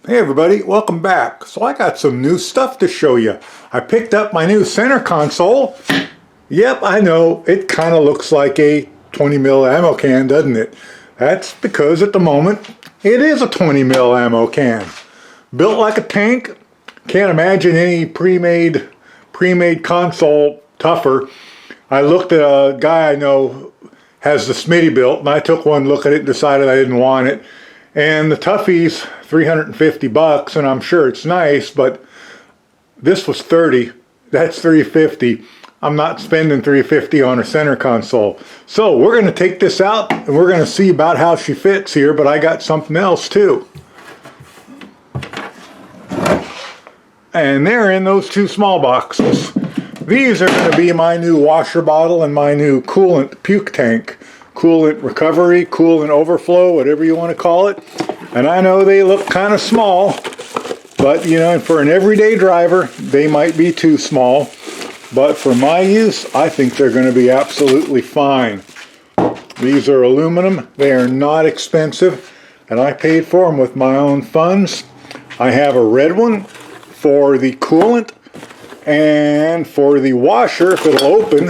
Hey everybody, welcome back. So I got some new stuff to show you. I picked up my new center console. Yep, I know, it kind of looks like a 20 mil ammo can, doesn't it? That's because at the moment, it is a 20 mil ammo can. Built like a tank. Can't imagine any pre-made console tougher. I looked at a guy I know has the Smitty built, and I took one look at it and decided I didn't want it. And the Tuffy's $350, and I'm sure it's nice, but this was $30. That's $350. I'm not spending $350 on a center console. So we're going to take this out, and we're going to see about how she fits here, but I got something else too. And they're in those two small boxes. These are going to be my new washer bottle and my new coolant puke tank. Coolant recovery, coolant overflow, whatever you want to call it. And I know they look kind of small, but you know, for an everyday driver, they might be too small. But for my use, I think they're going to be absolutely fine. These are aluminum. They are not expensive, and I paid for them with my own funds. I have a red one for the coolant, and for the washer, if it'll open,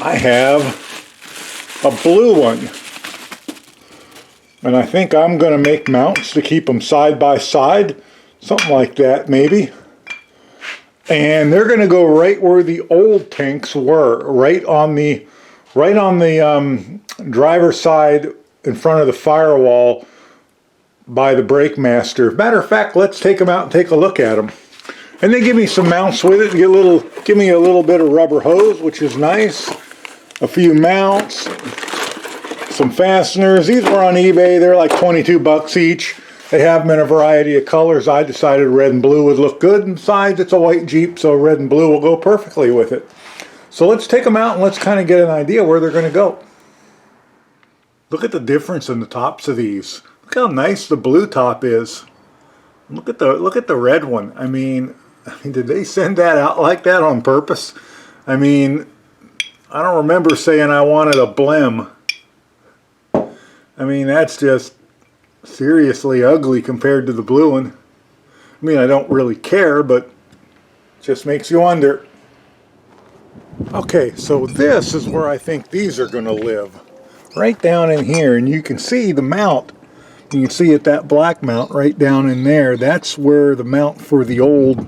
I have a blue one. And I think I'm going to make mounts to keep them side by side, something like that maybe. And they're going to go right where the old tanks were, right on the driver's side in front of the firewall by the brake master. Matter of fact, let's take them out and take a look at them. And they give me some mounts with it. Give me a little bit of rubber hose, which is nice. A few mounts, some fasteners. These were on eBay. They're like 22 bucks each. They have them in a variety of colors. I decided red and blue would look good. And besides, it's a white Jeep, so red and blue will go perfectly with it. So let's take them out and let's kind of get an idea where they're going to go. Look at the difference in the tops of these. Look how nice the blue top is. Look at the red one. I mean, did they send that out like that on purpose? I mean, I don't remember saying I wanted a blem. I mean, that's just seriously ugly compared to the blue one. I mean, I don't really care, but it just makes you wonder. Okay, so this is where I think these are going to live. Right down in here, and you can see the mount. You can see it, that black mount right down in there. That's where the mount for the old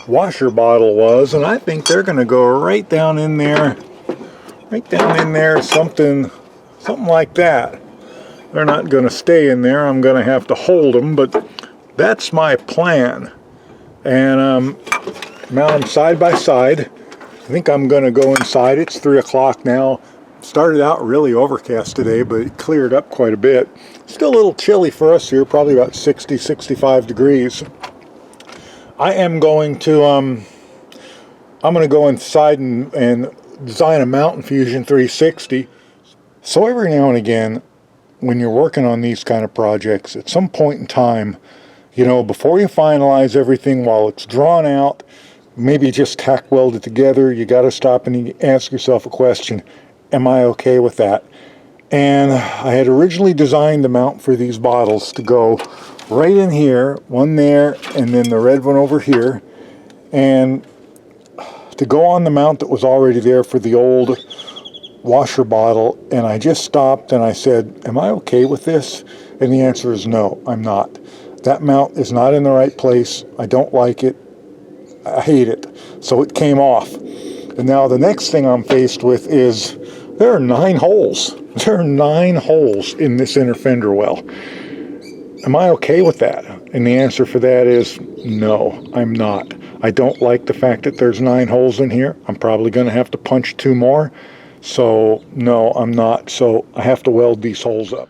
washer bottle was, and I think they're going to go right down in there, something like that. They're not going to stay in there. I'm going to have to hold them, but that's my plan. And mount them side by side. I think I'm going to go inside. It's 3 o'clock now. Started out really overcast today, but it cleared up quite a bit. Still a little chilly for us here, probably about 60, 65 degrees. I am going to I'm going to go inside and design a Mountain Fusion 360. So every now and again, when you're working on these kind of projects, at some point in time, you know, before you finalize everything, while it's drawn out, maybe just tack weld it together, you got to stop and ask yourself a question: am I okay with that? And I had originally designed the mount for these bottles to go right in here, one there, and then the red one over here, and to go on the mount that was already there for the old washer bottle. And I just stopped and I said, am I okay with this? And the answer is no, I'm not. That mount is not in the right place. I don't like it. I hate it. So it came off. And now the next thing I'm faced with is there are 9 holes. There are 9 holes in this inner fender well. Am I okay with that? And the answer for that is no, I'm not. I don't like the fact that there's 9 holes in here. I'm probably going to have to punch 2 more. So no, I'm not. So I have to weld these holes up.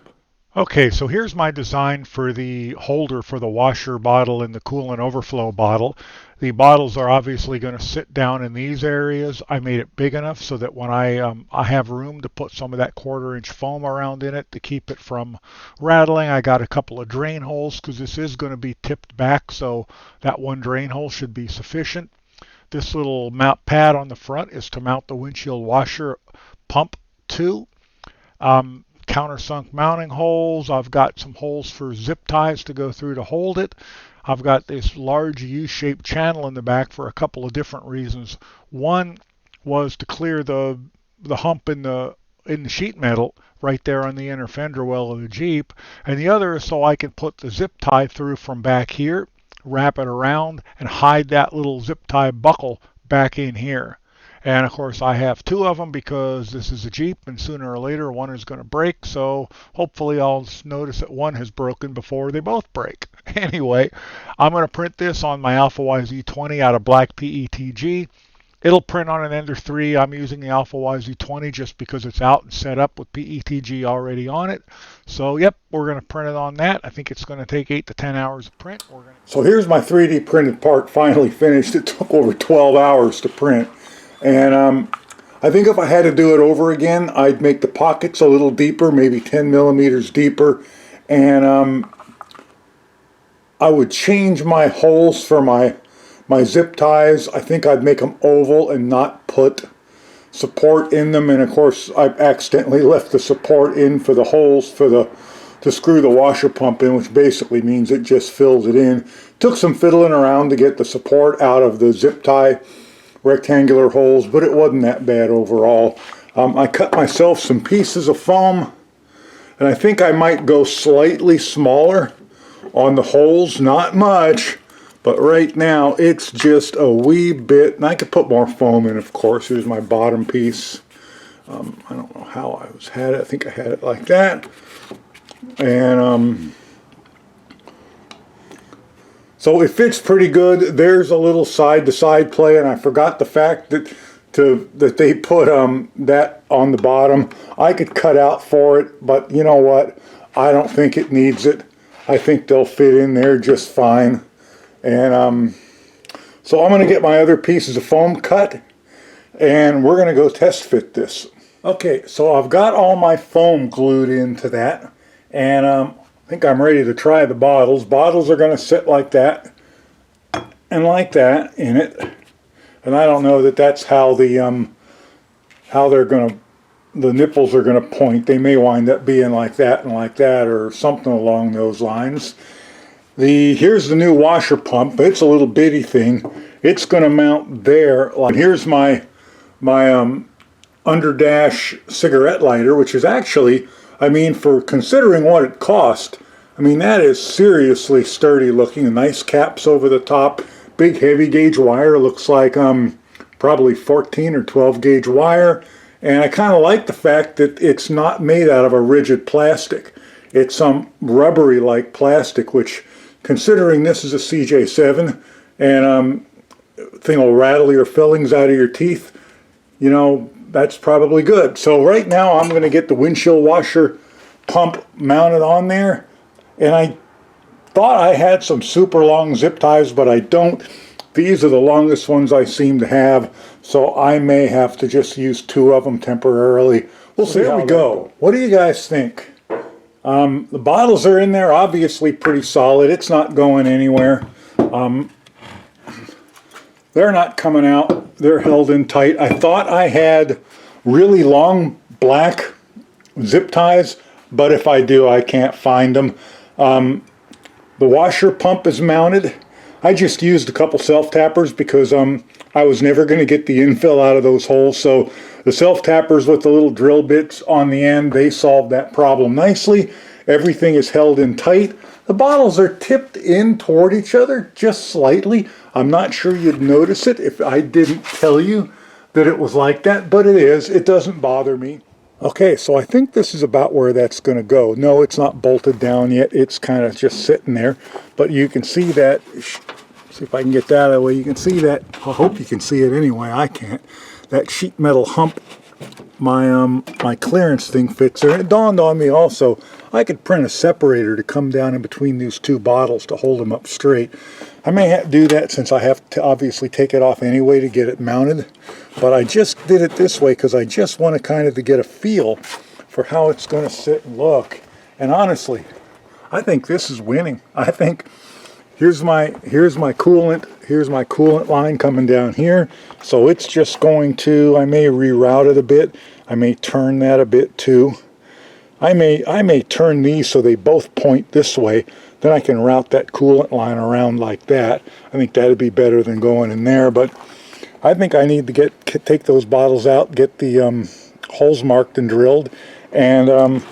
Okay, so here's my design for the holder for the washer bottle and the coolant overflow bottle. The bottles are obviously going to sit down in these areas. I made it big enough so that when I have room to put some of that 1/4-inch foam around in it to keep it from rattling. I got a couple of drain holes because this is going to be tipped back, so that one drain hole should be sufficient. This little mount pad on the front is to mount the windshield washer pump to. countersunk mounting holes. I've got some holes for zip ties to go through to hold it. I've got this large U-shaped channel in the back for a couple of different reasons. One was to clear the hump in the sheet metal right there on the inner fender well of the Jeep, and the other is so I can put the zip tie through from back here, wrap it around, and hide that little zip tie buckle back in here. And of course I have two of them because this is a Jeep and sooner or later one is going to break, so hopefully I'll notice that one has broken before they both break. Anyway, I'm going to print this on my Alpha YZ20 out of black PETG. It'll print on an Ender 3. I'm using the Alpha YZ20 just because it's out and set up with PETG already on it. So yep, we're going to print it on that. I think it's going to take 8 to 10 hours to print. So here's my 3D printed part finally finished. It took over 12 hours to print. And I think if I had to do it over again, I'd make the pockets a little deeper, maybe 10 millimeters deeper. And I would change my holes for my zip ties. I think I'd make them oval and not put support in them. And of course, I've accidentally left the support in for the holes to screw the washer pump in, which basically means it just fills it in. Took some fiddling around to get the support out of the zip tie rectangular holes, but it wasn't that bad overall. I cut myself some pieces of foam, and I think I might go slightly smaller on the holes, not much, but right now it's just a wee bit, and I could put more foam in, of course. Here's my bottom piece. I don't know how I had it. I think I had it like that, and so it fits pretty good. There's a little side-to-side play, and I forgot the fact that they put that on the bottom. I could cut out for it, but you know what? I don't think it needs it. I think they'll fit in there just fine. And so I'm going to get my other pieces of foam cut, and we're going to go test fit this. Okay, so I've got all my foam glued into that, and I think I'm ready to try the bottles. Bottles are going to sit like that and like that in it, and I don't know that that's how the nipples are going to point. They may wind up being like that and like that, or something along those lines. Here's the new washer pump. It's a little bitty thing. It's going to mount there. Here's my underdash cigarette lighter, which is actually, I mean, for considering what it cost, I mean, that is seriously sturdy looking. Nice caps over the top. Big heavy gauge wire. Looks like probably 14 or 12 gauge wire. And I kind of like the fact that it's not made out of a rigid plastic. It's some rubbery like plastic, which, considering this is a CJ-7 and thing will rattle your fillings out of your teeth, you know, that's probably good. So right now I'm going to get the windshield washer pump mounted on there, and I thought I had some super long zip ties, but I don't. These are the longest ones I seem to have, so I may have to just use 2 of them temporarily. We'll see. There we go. What do you guys think? The bottles are in there, obviously pretty solid. It's not going anywhere. They're not coming out. They're held in tight. I thought I had really long black zip ties, but if I do, I can't find them. The washer pump is mounted. I just used a couple self-tappers because I was never going to get the infill out of those holes. So the self-tappers with the little drill bits on the end, they solved that problem nicely. Everything is held in tight. The bottles are tipped in toward each other just slightly. I'm not sure you'd notice it if I didn't tell you that it was like that, but it is. It doesn't bother me. Okay, so I think this is about where that's going to go. No, it's not bolted down yet. It's kind of just sitting there. But you can see that. See if I can get that out of the way. You can see that. I hope you can see it anyway. I can't. That sheet metal hump, my clearance thing fits there. And it dawned on me also, I could print a separator to come down in between these 2 bottles to hold them up straight. I may have to do that since I have to obviously take it off anyway to get it mounted. But I just did it this way because I just want to kind of to get a feel for how it's going to sit and look. And honestly, I think this is winning. I think here's my coolant. Here's my coolant line coming down here. So it's just going to, I may reroute it a bit. I may turn that a bit too. I may turn these so they both point this way. Then I can route that coolant line around like that. I think that'd be better than going in there. But I think I need to take those bottles out, get the holes marked and drilled. And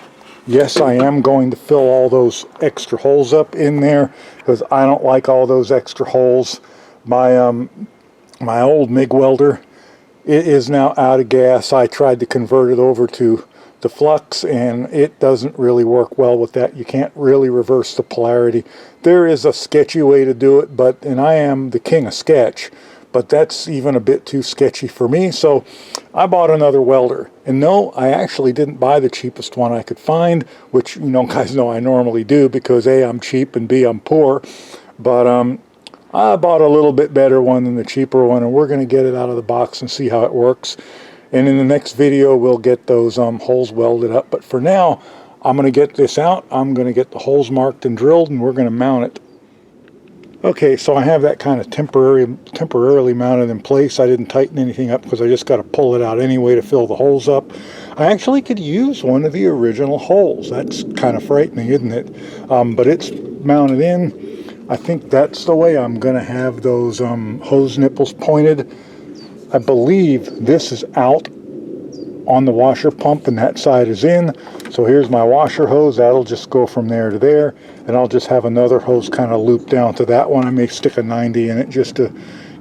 yes, I am going to fill all those extra holes up in there because I don't like all those extra holes. My old MIG welder, it is now out of gas. I tried to convert it over to flux, and it doesn't really work well with that. You can't really reverse the polarity. There is a sketchy way to do it, and I am the king of sketch, but that's even a bit too sketchy for me, so I bought another welder. And no, I actually didn't buy the cheapest one I could find, which guys know I normally do because A, I'm cheap, and B, I'm poor. But I bought a little bit better one than the cheaper one, and we're going to get it out of the box and see how it works. And in the next video, we'll get those holes welded up. But for now, I'm going to get this out. I'm going to get the holes marked and drilled, and we're going to mount it. Okay, so I have that kind of temporarily mounted in place. I didn't tighten anything up because I just got to pull it out anyway to fill the holes up. I actually could use one of the original holes. That's kind of frightening, isn't it? But it's mounted in. I think that's the way I'm going to have those hose nipples pointed. I believe this is out on the washer pump and that side is in. So here's my washer hose. That'll just go from there to there. And I'll just have another hose kind of looped down to that one. I may stick a 90 in it just to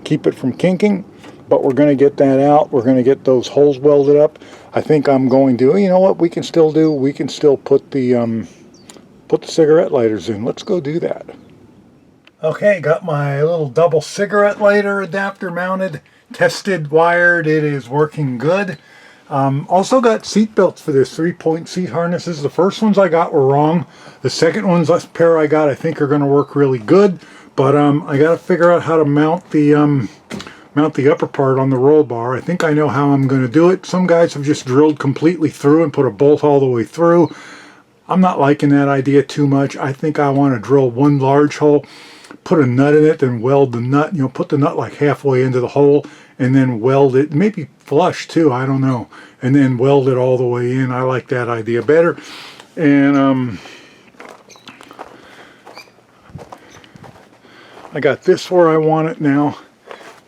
keep it from kinking. But we're going to get that out. We're going to get those holes welded up. I think I'm going to, you know what we can still do? We can still put the cigarette lighters in. Let's go do that. Okay, got my little double cigarette lighter adapter mounted, tested, wired. It is working good. Also got seat belts for this, 3-point seat harnesses. The first ones I got were wrong. The second ones, this pair I got, I think are going to work really good. But I got to figure out how to mount the upper part on the roll bar. I think I know how I'm going to do it. Some guys have just drilled completely through and put a bolt all the way through. I'm not liking that idea too much. I think I want to drill one large hole, put a nut in it, and weld the nut, put the nut like halfway into the hole, and then weld it, maybe flush too, I don't know, and then weld it all the way in. I like that idea better. And I got this where I want it now,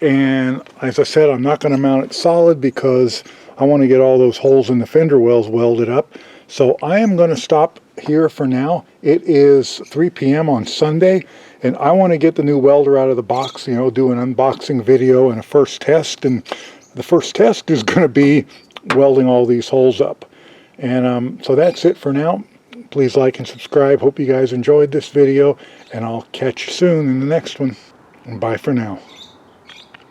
and as I said, I'm not going to mount it solid because I want to get all those holes in the fender wells welded up. So I am going to stop here for now. It is 3 p.m. on Sunday, and I want to get the new welder out of the box, do an unboxing video and a first test. And the first test is going to be welding all these holes up. And so that's it for now. Please like and subscribe. Hope you guys enjoyed this video, and I'll catch you soon in the next one. And bye for now.